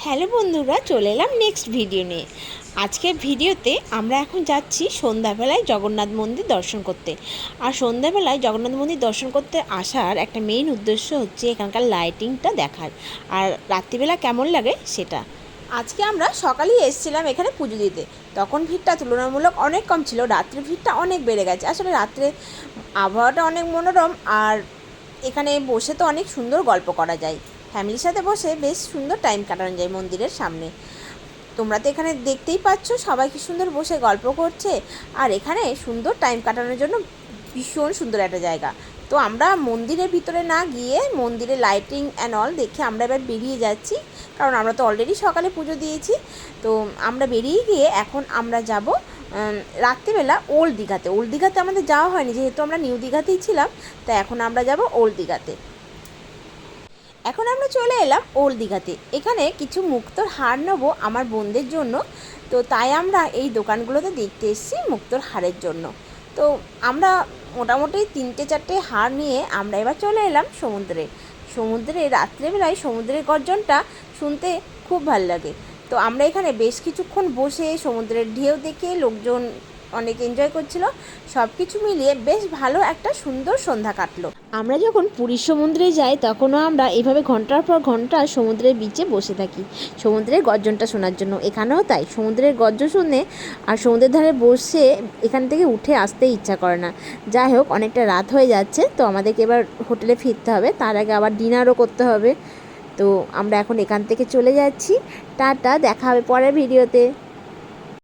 Hello বন্ধুরা, চলে এলাম নেক্সট ভিডিও নিয়ে। আজকের ভিডিওতে আমরা এখন যাচ্ছি সন্ধ্যাবেলায় জগন্নাথ মন্দির দর্শন করতে। আর সন্ধ্যাবেলায় জগন্নাথ মন্দির দর্শন করতে আসার একটা মেইন উদ্দেশ্য হচ্ছে এখানকার লাইটিংটা দেখার, আর রাত্রিবেলা কেমন লাগে সেটা। আজকে আমরা সকালেই এসেছিলাম এখানে পুজো দিতে, তখন ভিড়টা তুলনামূলক অনেক কম ছিল। রাত্রে ভিড়টা অনেক বেড়ে গেছে। আসলে রাত্রে আবহাওয়াটা অনেক মনোরম, আর এখানে বসে তো অনেক সুন্দর গল্প করা যায়। ফ্যামিলির সাথে বসে বেশ সুন্দর টাইম কাটানো যায় মন্দিরের সামনে। তোমরা তো এখানে দেখতেই পাচ্ছ সবাই কি সুন্দর বসে গল্প করছে, আর এখানে সুন্দর টাইম কাটানোর জন্য ভীষণ সুন্দর একটা জায়গা। তো আমরা মন্দিরের ভিতরে না গিয়ে মন্দিরের লাইটিং অ্যান্ড অল দেখে আমরা এবার বেরিয়ে যাচ্ছি, কারণ আমরা তো অলরেডি সকালে পুজো দিয়েছি। তো আমরা বেরিয়ে গিয়ে এখন আমরা যাব রাত্রিবেলা ওল্ড দীঘাতে। ওল্ড দীঘাতে আমাদের যাওয়া হয়নি, যেহেতু আমরা নিউ দীঘাতেই ছিলাম, তাই এখন আমরা যাব ওল্ড দীঘাতে। এখন আমরা চলে এলাম ওল্ড দীঘাতে। এখানে কিছু মুক্তোর হার নেবো আমার বোনদের জন্য, তো তাই আমরা এই দোকানগুলোতে দেখতে এসেছি মুক্তোর হারের জন্য। তো আমরা মোটামুটি 3-4টে হার নিয়ে আমরা এবার চলে এলাম সমুদ্রে রাত্রেবেলায় সমুদ্রের গর্জনটা শুনতে খুব ভালো লাগে। তো আমরা এখানে বেশ কিছুক্ষণ বসে সমুদ্রের ঢেউ দেখে লোকজন অনেক এনজয় করছিল। সব কিছু মিলিয়ে বেশ ভালো একটা সুন্দর সন্ধ্যা কাটলো। আমরা যখন পুরীর সমুদ্রে যাই তখনও আমরা এইভাবে ঘন্টার পর ঘন্টা সমুদ্রের বিচে বসে থাকি সমুদ্রের গর্জনটা শোনার জন্য। এখানেও তাই, সমুদ্রের গর্জন শুনে আর সমুদ্রের ধারে বসে এখান থেকে উঠে আসতে ইচ্ছা করে না। যাই হোক, অনেকটা রাত হয়ে যাচ্ছে, তো আমাদেরকে এবার হোটেলে ফিরতে হবে। তার আগে আবার ডিনারও করতে হবে। তো আমরা এখন এখান থেকে চলে যাচ্ছি। টাটা, দেখা হবে পরের ভিডিওতে।